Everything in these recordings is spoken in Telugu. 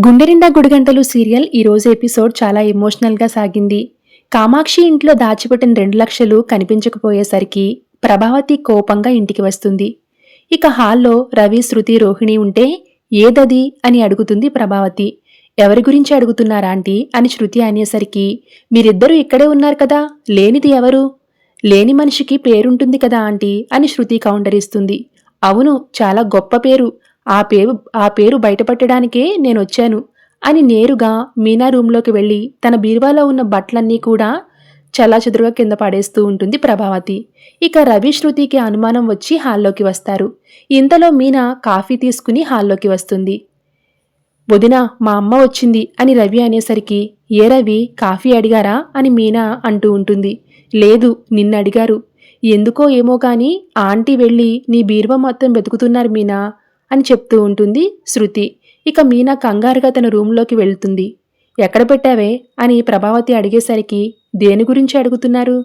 గుండెనిండా గుడిగంటలు సీరియల్ ఈ రోజు ఎపిసోడ్ చాలా ఎమోషనల్గా సాగింది. కామాక్షి ఇంట్లో దాచిపెట్టిన 2 లక్షలు కనిపించకపోయేసరికి ప్రభావతి కోపంగా ఇంటికి వస్తుంది. ఇక హాల్లో రవి, శృతి, రోహిణి ఉంటే ఏదది అని అడుగుతుంది ప్రభావతి. ఎవరి గురించి అడుగుతున్నారా ఆంటీ అని శృతి అనేసరికి మీరిద్దరూ ఇక్కడే ఉన్నారు కదా, లేనిది ఎవరు? లేని మనిషికి పేరుంటుంది కదా ఆంటీ అని శృతి కౌంటర్ ఇస్తుంది. అవును, చాలా గొప్ప పేరు. ఆ పేరు బయటపట్టడానికే నేనొచ్చాను అని నేరుగా మీనా రూంలోకి వెళ్ళి తన బీరువాలో ఉన్న బట్టలన్నీ కూడా చల్లాచెదురుగా కింద పడేస్తూ ఉంటుంది ప్రభావతి. ఇక రవి, శృతికి అనుమానం వచ్చి హాల్లోకి వస్తారు. ఇంతలో మీనా కాఫీ తీసుకుని హాల్లోకి వస్తుంది. వదినా, మా అమ్మ వచ్చింది అని రవి అనేసరికి ఏ రవి, కాఫీ అడిగారా అని మీనా అంటూ ఉంటుంది. లేదు, నిన్నడిగారు. ఎందుకో ఏమో కాని ఆంటీ వెళ్ళి నీ బీరువా మొత్తం వెతుకుతున్నారు మీనా అని చెప్తూ ఉంటుంది శృతి. ఇక మీనా కంగారుగా తన రూంలోకి వెళ్తుంది. ఎక్కడ పెట్టావే అని ప్రభావతి అడిగేసరికి దేని గురించి అడుగుతున్నారు?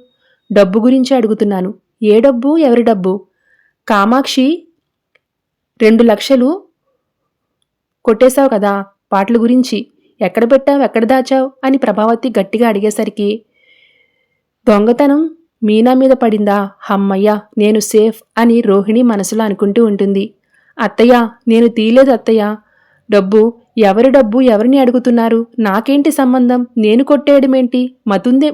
డబ్బు గురించి అడుగుతున్నాను. ఏ డబ్బు? ఎవరి డబ్బు? కామాక్షి 2 లక్షలు కొట్టేశావు కదా, వాటి గురించి. ఎక్కడ పెట్టావు, ఎక్కడ దాచావు అని ప్రభావతి గట్టిగా అడిగేసరికి దొంగతనం మీనా మీద పడిందా, హమ్మయ్య నేను సేఫ్ అని రోహిణి మనసులో అనుకుంటూ ఉంటుంది. అత్తయ్య, నేను తీయలేదు అత్తయ్య డబ్బు. ఎవరి డబ్బు, ఎవరిని అడుగుతున్నారు? నాకేంటి సంబంధం? నేను కొట్టేయడమేంటి?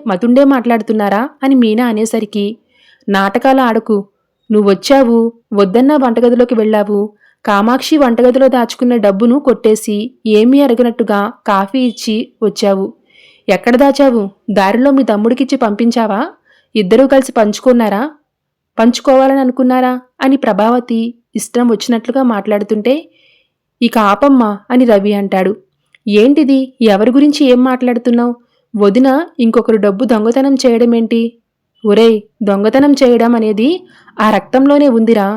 మతుండే మాట్లాడుతున్నారా అని మీనా అనేసరికి నాటకాలు ఆడకు. నువ్వొచ్చావు, వద్దన్నా వంటగదిలోకి వెళ్ళావు. కామాక్షి వంటగదిలో దాచుకున్న డబ్బును కొట్టేసి ఏమీ అరగనట్టుగా కాఫీ ఇచ్చి వచ్చావు. ఎక్కడ దాచావు? దారిలో మీ తమ్ముడికిచ్చి పంపించావా? ఇద్దరూ కలిసి పంచుకోవాలని అనుకున్నారా అని ప్రభావతి ఇష్టం వచ్చినట్లుగా మాట్లాడుతుంటే ఇక ఆపమ్మా అని రవి అంటాడు. ఏంటిది? ఎవరి గురించి ఏం మాట్లాడుతున్నావు? వదిన ఇంకొకరు డబ్బు దొంగతనం చేయడమేంటి? ఒరేయ్, దొంగతనం చేయడం అనేది ఆ రక్తంలోనే ఉందిరా.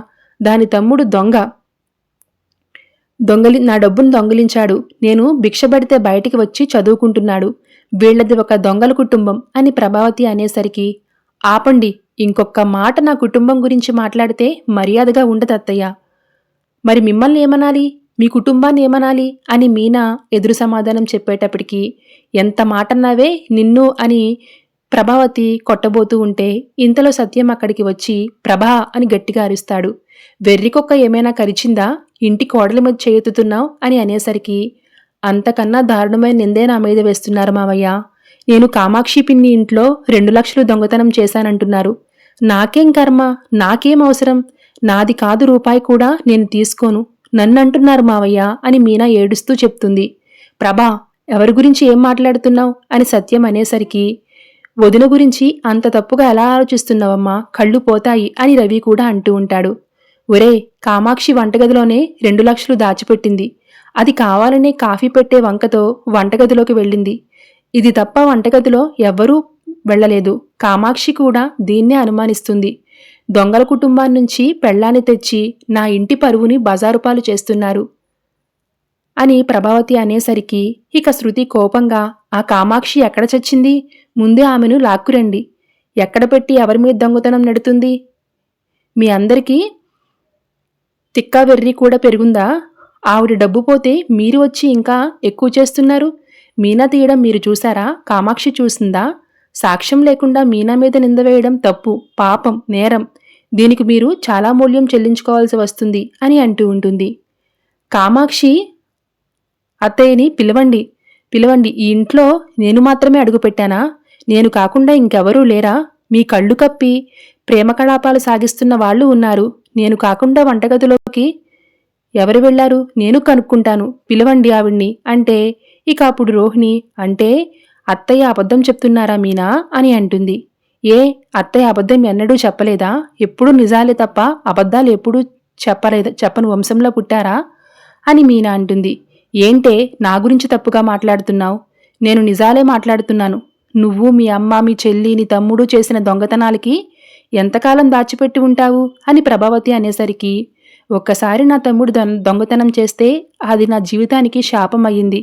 దాని తమ్ముడు నా డబ్బును దొంగిలించాడు. నేను భిక్షపడితే బయటికి వచ్చి చదువుకుంటున్నాడు. వీళ్లది ఒక దొంగల కుటుంబం అని ప్రభావతి అనేసరికి ఆపండి, ఇంకొక మాట నా కుటుంబం గురించి మాట్లాడితే మర్యాదగా ఉండదు అత్తయ్య. మరి మిమ్మల్ని ఏమనాలి, మీ కుటుంబాన్ని ఏమనాలి అని మీనా ఎదురు సమాధానం చెప్పేటప్పటికి ఎంత మాటన్నావే నిన్ను అని ప్రభావతి కొట్టబోతూ ఉంటే ఇంతలో సత్యం అక్కడికి వచ్చి ప్రభా అని గట్టిగా అరుస్తాడు. వెర్రికొక్క ఏమైనా కరిచిందా? ఇంటి కోడలి మీద చేయుతున్నావు అని అనేసరికి అంతకన్నా దారుణమైన నిందే నా మీద వేస్తున్నారు మావయ్య. నేను కామాక్షి పిన్ని ఇంట్లో 2 లక్షలు దొంగతనం చేశానంటున్నారు. నాకేం కర్మ, నాకేం అవసరం? నాది కాదు రూపాయి కూడా నేను తీసుకోను. నన్నంటున్నారు మావయ్య అని మీనా ఏడుస్తూ చెప్తుంది. ప్రభా, ఎవరి గురించి ఏం మాట్లాడుతున్నావు అని సత్యం అనేసరికి వదిన గురించి అంత తప్పుగా ఎలా ఆలోచిస్తున్నావమ్మా, కళ్ళు పోతాయి అని రవి కూడా అంటూ ఉంటాడు. ఒరే, కామాక్షి వంటగదిలోనే 2 లక్షలు దాచిపెట్టింది. అది కావాలనే కాఫీ పెట్టే వంకతో వంటగదిలోకి వెళ్ళింది. ఇది తప్ప వంటగదిలో ఎవ్వరూ వెళ్లలేదు. కామాక్షి కూడా దీన్నే అనుమానిస్తుంది. దొంగల కుటుంబాన్నించి పెళ్లాన్ని తెచ్చి నా ఇంటి పరువుని బజారుపాలు చేస్తున్నారు అని ప్రభావతి అనేసరికి ఇక శృతి కోపంగా ఆ కామాక్షి ఎక్కడ చచ్చింది? ముందే ఆమెను లాక్కురండి. ఎక్కడ పెట్టి ఎవరి మీద దొంగతనం నెడుతుంది? మీ అందరికీ తిక్కా వెర్రి కూడా పెరుగుందా? ఆవిడ డబ్బు పోతే మీరు వచ్చి ఇంకా ఎక్కువ చేస్తున్నారు. మీనా తీయడం మీరు చూసారా? కామాక్షి చూసిందా? సాక్ష్యం లేకుండా మీనా మీద నింద వేయడం తప్పు, పాపం, నేరం. దీనికి మీరు చాలా మూల్యం చెల్లించుకోవాల్సి వస్తుంది అని అంటూ ఉంటుంది. కామాక్షి అత్తయ్యని పిలవండి. ఈ ఇంట్లో నేను మాత్రమే అడుగుపెట్టానా? నేను కాకుండా ఇంకెవరూ లేరా? మీ కళ్ళు కప్పి ప్రేమ కలాపాలు సాగిస్తున్న వాళ్ళు ఉన్నారు. నేను కాకుండా వంటగదిలోకి ఎవరు వెళ్లారు? నేను కనుక్కుంటాను, పిలవండి ఆవిడ్ని అంటే ఇక అప్పుడు రోహిణి అంటే అత్తయ్య అబద్ధం చెప్తున్నారా మీనా అని అంటుంది. ఏ, అత్తయ్య అబద్ధం ఎన్నడూ చెప్పలేదా? ఎప్పుడూ నిజాలే తప్ప అబద్ధాలు ఎప్పుడూ చెప్పని వంశంలో పుట్టారా అని మీనా అంటుంది. ఏంటే నా గురించి తప్పుగా మాట్లాడుతున్నావు? నేను నిజాలే మాట్లాడుతున్నాను. నువ్వు, మీ అమ్మ, మీ చెల్లి, నీ తమ్ముడు చేసిన దొంగతనాలకి ఎంతకాలం దాచిపెట్టి ఉంటావు అని ప్రభావతి అనేసరికి ఒక్కసారి నా తమ్ముడు దొంగతనం చేస్తే అది నా జీవితానికి శాపం అయ్యింది.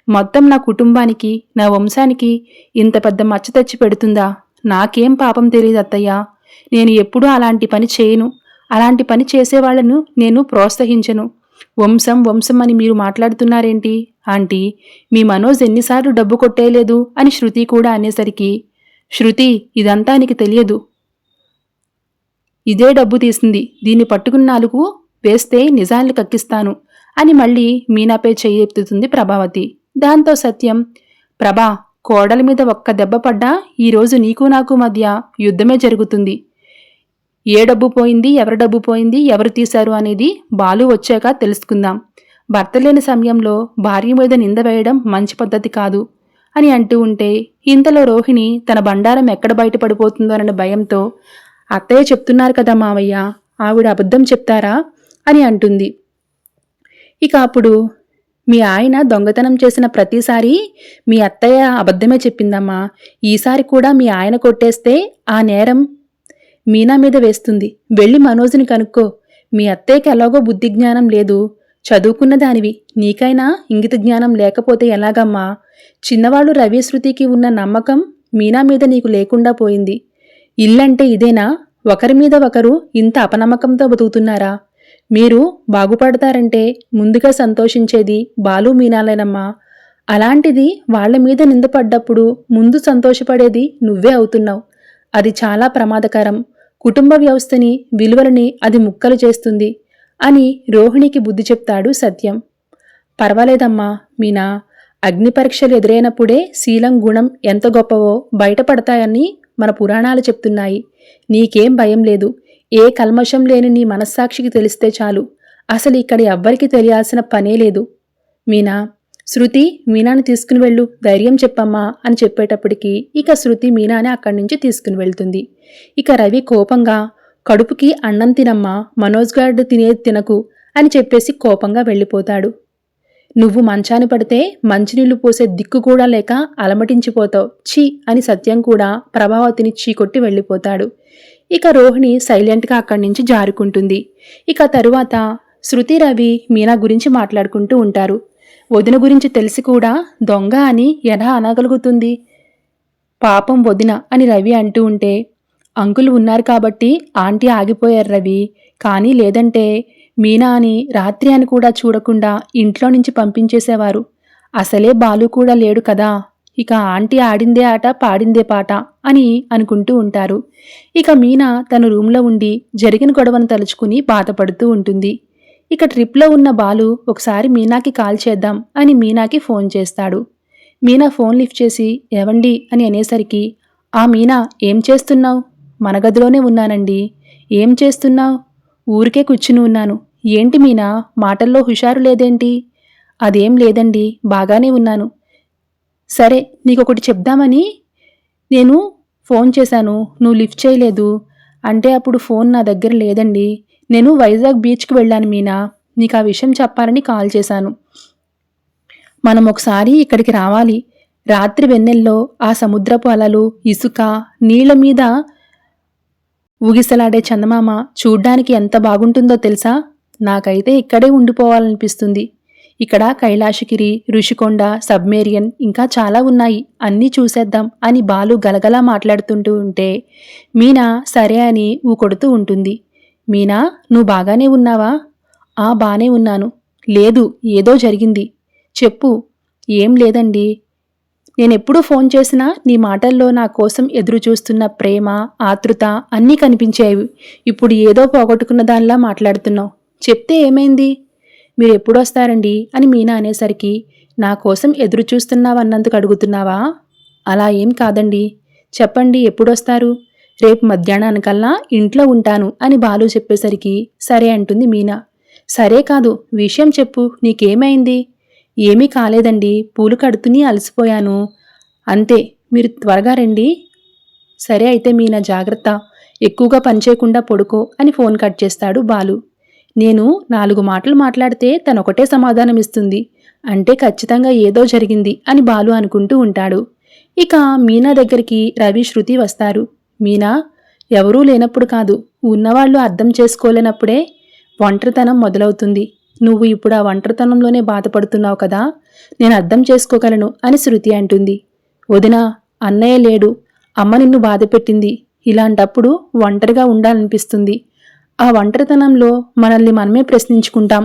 మొత్తం నా కుటుంబానికి, నా వంశానికి ఇంత పెద్ద మచ్చ తెచ్చి పెడుతుందా? నాకేం పాపం తెలియదు అత్తయ్య. నేను ఎప్పుడూ అలాంటి పని చేయను. అలాంటి పని చేసేవాళ్లను నేను ప్రోత్సహించను. వంశం అని మీరు మాట్లాడుతున్నారేంటి ఆంటీ, మీ మనోజ్ ఎన్నిసార్లు డబ్బు కొట్టేయలేదు అని శృతి కూడా అనేసరికి, శృతి, ఇదంతా నీకు తెలియదు. ఇదే డబ్బు తీసింది. దీన్ని పట్టుకున్న 4 వేస్తే నిజాన్ని కక్కిస్తాను అని మళ్ళీ మీనాపై చెయ్యెత్తుతుంది ప్రభావతి. దాంతో సత్యం, ప్రభా, కోడలి మీద ఒక్క దెబ్బ పడ్డా ఈరోజు నీకు నాకు మధ్య యుద్ధమే జరుగుతుంది. ఏ డబ్బు పోయింది, ఎవరి డబ్బు పోయింది, ఎవరు తీశారు అనేది బాలు వచ్చాక తెలుసుకుందాం. భర్త లేని సమయంలో భార్య మీద నింద వేయడం మంచి పద్ధతి కాదు అని అంటూ ఉంటే, ఇంతలో రోహిణి తన బండారం ఎక్కడ బయటపడిపోతుందోనన్న భయంతో, అత్తయ్య చెప్తున్నారు కదా మావయ్య, ఆవిడ అబద్ధం చెప్తారా అని అంటుంది. ఇక అప్పుడు, మీ ఆయన దొంగతనం చేసిన ప్రతిసారి మీ అత్తయ్య అబద్ధమే చెప్పిందమ్మా. ఈసారి కూడా మీ ఆయన కొట్టేస్తే ఆ నేరం మీనా మీద వేస్తుంది. వెళ్ళి మనోజ్ని కనుక్కో. మీ అత్తయ్యకి ఎలాగో బుద్ధి జ్ఞానం లేదు, చదువుకున్న దానివి, నీకైనా ఇంగిత జ్ఞానం లేకపోతే ఎలాగమ్మా? చిన్నవాళ్ళు రవి, శృతికి ఉన్న నమ్మకం మీనా మీద నీకు లేకుండా పోయింది. ఇల్లంటే ఇదేనా? ఒకరి మీద ఒకరు ఇంత అపనమ్మకంతో బతుకుతున్నారా? మీరు బాగుపడతారంటే ముందుగా సంతోషించేది బాలు, మీనాలేనమ్మా. అలాంటిది వాళ్ల మీద నిందపడ్డప్పుడు ముందు సంతోషపడేది నువ్వే అవుతున్నావు. అది చాలా ప్రమాదకరం. కుటుంబ వ్యవస్థని, విలువలని అది ముక్కలు చేస్తుంది అని రోహిణికి బుద్ధి చెప్తాడు సత్యం. పర్వాలేదమ్మా మీనా, అగ్ని పరీక్షలు ఎదురైనప్పుడే శీలం, గుణం ఎంత గొప్పవో బయటపడతాయని మన పురాణాలు చెప్తున్నాయి. నీకేం భయం లేదు. ఏ కల్మషం లేని నీ మనస్సాక్షికి తెలిస్తే చాలు. అసలు ఇక్కడ ఎవ్వరికి తెలియాల్సిన పనే లేదు. మీనా, శృతి, మీనాని తీసుకుని వెళ్ళు, ధైర్యం చెప్పమ్మా అని చెప్పేటప్పటికీ ఇక శృతి మీనాని అక్కడి నుంచి తీసుకుని వెళ్తుంది. ఇక రవి కోపంగా, కడుపుకి అన్నం తినమ్మా, మనోజ్ గార్డు తినకు అని చెప్పేసి కోపంగా వెళ్ళిపోతాడు. నువ్వు మంచాన్ని పడితే మంచినీళ్లు పోసే దిక్కు కూడా లేక అలమటించిపోతావు, ఛీ అని సత్యం కూడా ప్రభావతిని చీకొట్టి వెళ్ళిపోతాడు. ఇక రోహిణి సైలెంట్గా అక్కడి నుంచి జారుకుంటుంది. ఇక తరువాత శృతి, రవి మీనా గురించి మాట్లాడుకుంటూ ఉంటారు. వదిన గురించి తెలిసి కూడా దొంగ అని ఎలా అనగలుగుతుంది? పాపం వదిన అని రవి అంటూ ఉంటే, అంకుల్ ఉన్నారు కాబట్టి ఆంటీ ఆగిపోయారు రవి, కానీ లేదంటే మీనా అని రాత్రి అని కూడా చూడకుండా ఇంట్లో నుంచి పంపించేసేవారు. అసలే బాలు కూడా లేడు కదా, ఇక ఆంటీ ఆడిందే ఆట, పాడిందే పాట అని అనుకుంటూ ఉంటారు. ఇక మీనా తన రూమ్లో ఉండి జరిగిన గొడవను తలుచుకుని బాధపడుతూ ఉంటుంది. ఇక ట్రిప్లో ఉన్న బాలు ఒకసారి మీనాకి కాల్ చేద్దాం అని మీనాకి ఫోన్ చేస్తాడు. మీనా ఫోన్ లిఫ్ట్ చేసి, ఏవండి అని అనేసరికి, ఆ మీనా, ఏం చేస్తున్నావు? మన గదిలోనే ఉన్నానండి. ఏం చేస్తున్నావు? ఊరికే కూర్చుని ఉన్నాను. ఏంటి మీనా, మాటల్లో హుషారు లేదేంటి? అదేం లేదండి, బాగానే ఉన్నాను. సరే, నీకొకటి చెప్దామని నేను ఫోన్ చేశాను, నువ్వు లిఫ్ట్ చేయలేదు. అంటే అప్పుడు ఫోన్ నా దగ్గర లేదండి. నేను వైజాగ్ బీచ్కి వెళ్ళాను మీనా, నీకు ఆ విషయం చెప్పాలని కాల్ చేశాను. మనం ఒకసారి ఇక్కడికి రావాలి. రాత్రి వెన్నెల్లో ఆ సముద్రపు అలలు, ఇసుక, నీళ్ల మీద ఊగిసలాడే చందమామ చూడ్డానికి ఎంత బాగుంటుందో తెలుసా? నాకైతే ఇక్కడే ఉండిపోవాలనిపిస్తుంది. ఇక్కడ కైలాసగిరి, ఋషికొండ, సబ్మేరియన్ ఇంకా చాలా ఉన్నాయి, అన్నీ చూసేద్దాం అని బాలు గలగలా మాట్లాడుతుంటూ ఉంటే మీనా సరే అని ఊకొడుతూ ఉంటుంది. మీనా, నువ్వు బాగానే ఉన్నావా? బానే ఉన్నాను. లేదు, ఏదో జరిగింది. చెప్పు. ఏం లేదండి. నేనెప్పుడు ఫోన్ చేసినా నీ మాటల్లో నా కోసం ఎదురు చూస్తున్న ప్రేమ, ఆతృత అన్నీ కనిపించేవి. ఇప్పుడు ఏదో పోగొట్టుకున్న దానిలా మాట్లాడుతున్నావు. చెప్తే ఏమైంది? మీరు ఎప్పుడొస్తారండి అని మీనా అనేసరికి, నా కోసం ఎదురు చూస్తున్నావన్నందుకు అడుగుతున్నావా? అలా ఏం కాదండి. చెప్పండి, ఎప్పుడొస్తారు? రేపు మధ్యాహ్నానికల్లా ఇంట్లో ఉంటాను అని బాలు చెప్పేసరికి సరే అంటుంది మీనా. సరే కాదు, విషయం చెప్పు, నీకేమైంది? ఏమీ కాలేదండి, పూలు కడుతుని అలసిపోయాను అంతే, మీరు త్వరగా రండి. సరే అయితే మీనా, జాగ్రత్త, ఎక్కువగా పనిచేయకుండా పడుకో అని ఫోన్ కట్ చేస్తాడు బాలు. నేను 4 మాటలు మాట్లాడితే తనొకటే సమాధానం ఇస్తుంది అంటే ఖచ్చితంగా ఏదో జరిగింది అని బాలు అనుకుంటూ ఉంటాడు. ఇక మీనా దగ్గరికి రవి, శృతి వస్తారు. మీనా, ఎవరూ లేనప్పుడు కాదు, ఉన్నవాళ్లు అర్థం చేసుకోలేనప్పుడే ఒంటరితనం మొదలవుతుంది. నువ్వు ఇప్పుడు ఆ ఒంటరితనంలోనే బాధపడుతున్నావు కదా, నేను అర్థం చేసుకోగలను అని శృతి అంటుంది. వదినా, అన్నయ్య లేడు, అమ్మ నిన్ను బాధపెట్టింది. ఇలాంటప్పుడు ఒంటరిగా ఉండాలనిపిస్తుంది. ఆ ఒంటరితనంలో మనల్ని మనమే ప్రశ్నించుకుంటాం,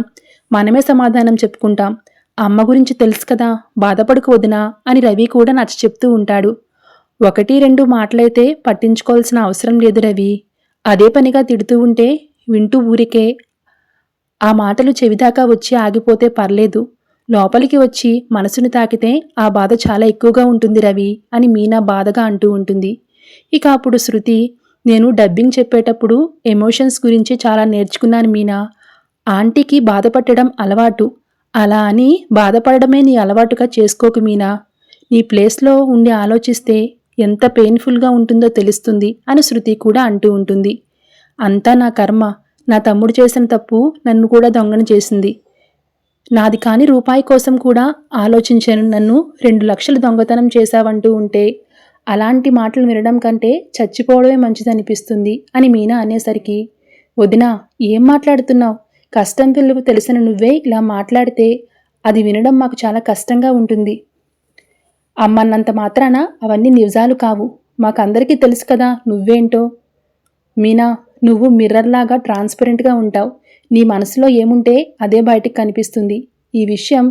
మనమే సమాధానం చెప్పుకుంటాం. అమ్మ గురించి తెలుసు కదా, బాధపడుకు వదినా అని రవి కూడా నచ్చ చెప్తూ ఉంటాడు. 1-2 మాటలైతే పట్టించుకోవాల్సిన అవసరం లేదు రవి. అదే పనిగా తిడుతూ ఉంటే వింటూ ఊరికే ఆ మాటలు చెవిదాకా వచ్చి ఆగిపోతే పర్లేదు. లోపలికి వచ్చి మనసుని తాకితే ఆ బాధ చాలా ఎక్కువగా ఉంటుంది రవి అని మీనా బాధగా అంటూ ఉంటుంది. ఇక అప్పుడు శృతి, నేను డబ్బింగ్ చెప్పేటప్పుడు ఎమోషన్స్ గురించి చాలా నేర్చుకున్నాను మీనా. ఆంటీకి బాధపడడం అలవాటు. అలా అని బాధపడడమే నీ అలవాటుగా చేసుకోకు మీనా. నీ ప్లేస్లో ఉండి ఆలోచిస్తే ఎంత పెయిన్ఫుల్గా ఉంటుందో తెలుస్తుంది అని శృతి కూడా అంటూ ఉంటుంది. అంతా నా కర్మ. నా తమ్ముడు చేసిన తప్పు నన్ను కూడా దొంగను చేసింది. నాది కాని రూపాయి కోసం కూడా ఆలోచించాను. నన్ను 2 లక్షలు దొంగతనం చేశావంటూ ఉంటే అలాంటి మాటలు వినడం కంటే చచ్చిపోవడమే మంచిదనిపిస్తుంది అని మీనా అనేసరికి, వదినా ఏం మాట్లాడుతున్నావు? కష్టం విలువ తెలిసిన నువ్వే ఇలా మాట్లాడితే అది వినడం మాకు చాలా కష్టంగా ఉంటుంది. అమ్మన్నంత మాత్రాన అవన్నీ నిజాలు కావు. మాకందరికీ తెలుసు కదా నువ్వేంటో. మీనా, నువ్వు మిర్రర్లాగా ట్రాన్స్పరెంట్గా ఉంటావు. నీ మనసులో ఏముంటే అదే బయటికి కనిపిస్తుంది. ఈ విషయం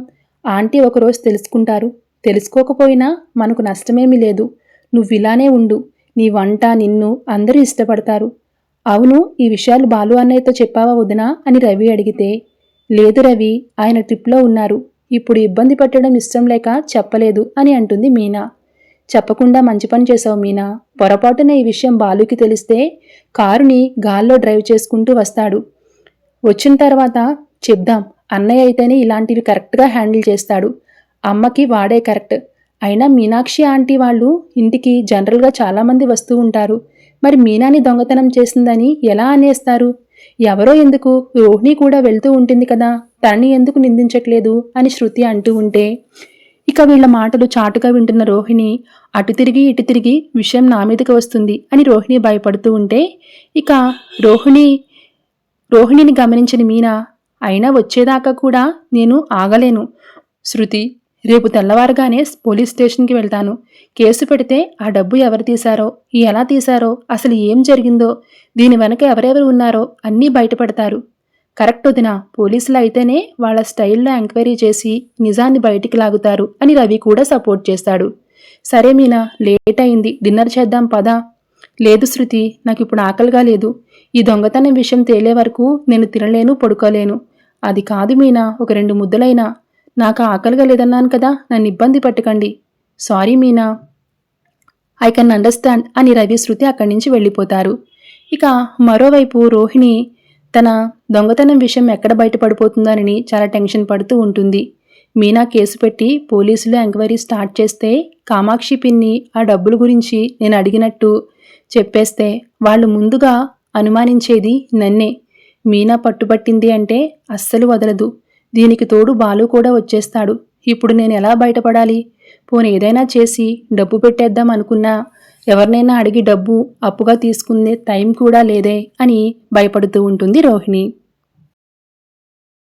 ఆంటీ ఒకరోజు తెలుసుకుంటారు. తెలుసుకోకపోయినా మనకు నష్టమేమీ లేదు. నువ్విలానే ఉండు. నీ వంట నిన్ను అందరూ ఇష్టపడతారు. అవును, ఈ విషయాలు బాలు అన్నయ్యతో చెప్పావా వదినా అని రవి అడిగితే, లేదు రవి, ఆయన ట్రిప్లో ఉన్నారు. ఇప్పుడు ఇబ్బంది పెట్టడం ఇష్టం లేక చెప్పలేదు అని అంటుంది మీనా. చెప్పకుండా మంచి పని చేశావు మీనా. పొరపాటున ఈ విషయం బాలుకి తెలిస్తే కారుని గాల్లో డ్రైవ్ చేసుకుంటూ వస్తాడు. వచ్చిన తర్వాత చెప్దాం, అన్నయ్య అయితేనే ఇలాంటివి కరెక్ట్గా హ్యాండిల్ చేస్తాడు. అమ్మకి వాడే కరెక్ట్. అయినా మీనాక్షి ఆంటీ వాళ్ళు ఇంటికి జనరల్గా చాలామంది వస్తూ ఉంటారు. మరి మీనాని దొంగతనం చేసిందని ఎలా అనేస్తారు? ఎవరో ఎందుకు, రోహిణి కూడా వెళ్తూ ఉంటుంది కదా, తనని ఎందుకు నిందించట్లేదు అని శృతి అంటూ ఉంటే, ఇక వీళ్ల మాటలు చాటుగా వింటున్న రోహిణి అటు తిరిగి ఇటు తిరిగి విషయం నా మీదకి వస్తుంది అని రోహిణి భయపడుతూ ఉంటే, ఇక రోహిణిని గమనించిన మీనా, అయినా వచ్చేదాకా కూడా నేను ఆగలేను శృతి. రేపు తెల్లవారుగానే పోలీస్ స్టేషన్కి వెళ్తాను. కేసు పెడితే ఆ డబ్బు ఎవరు తీశారో, ఎలా తీశారో, అసలు ఏం జరిగిందో, దీని వెనక ఎవరెవరు ఉన్నారో అన్నీ బయటపడతారు. కరెక్ట్ వదినా, పోలీసులు అయితేనే వాళ్ళ స్టైల్లో ఎంక్వైరీ చేసి నిజాన్ని బయటికి లాగుతారు అని రవి కూడా సపోర్ట్ చేస్తాడు. సరే మీనా, లేట్ అయింది, డిన్నర్ చేద్దాం పదా. లేదు శృతి, నాకు ఇప్పుడు ఆకలిగా లేదు. ఈ దొంగతనం విషయం తేలే వరకు నేను తినలేను, పడుకోలేను. అది కాదు మీనా, ఒక 2 ముద్దలైనా. నాకు ఆకలిగా లేదన్నాను కదా, నన్ను ఇబ్బంది పెట్టకండి. Sorry Meena, I can understand అని రవి శృతి అక్కడి నుంచి వెళ్ళిపోతారు. ఇక మరోవైపు రోహిణి తన దొంగతనం విషయం ఎక్కడ బయటపడిపోతుందోనని చాలా టెన్షన్ పడుతూ ఉంటుంది. మీనా కేసు పెట్టి పోలీసులు ఎంక్వైరీ స్టార్ట్ చేస్తే కామాక్షి పిన్ని ఆ డబ్బుల గురించి నేను అడిగినట్టు చెప్పేస్తే వాళ్ళు ముందుగా అనుమానించేది నన్నే. మీనా పట్టుబట్టింది అంటే అస్సలు వదలదు. దీనికి తోడు బాలు కూడా వచ్చేస్తాడు. ఇప్పుడు నేను ఎలా బయటపడాలి? పోనీ ఏదైనా చేసి డబ్బు పెట్టేద్దాం అనుకున్నా ఎవరినైనా అడిగి డబ్బు అప్పుగా తీసుకునే టైం కూడా లేదే అని భయపడుతూ ఉంటుంది రోహిణి.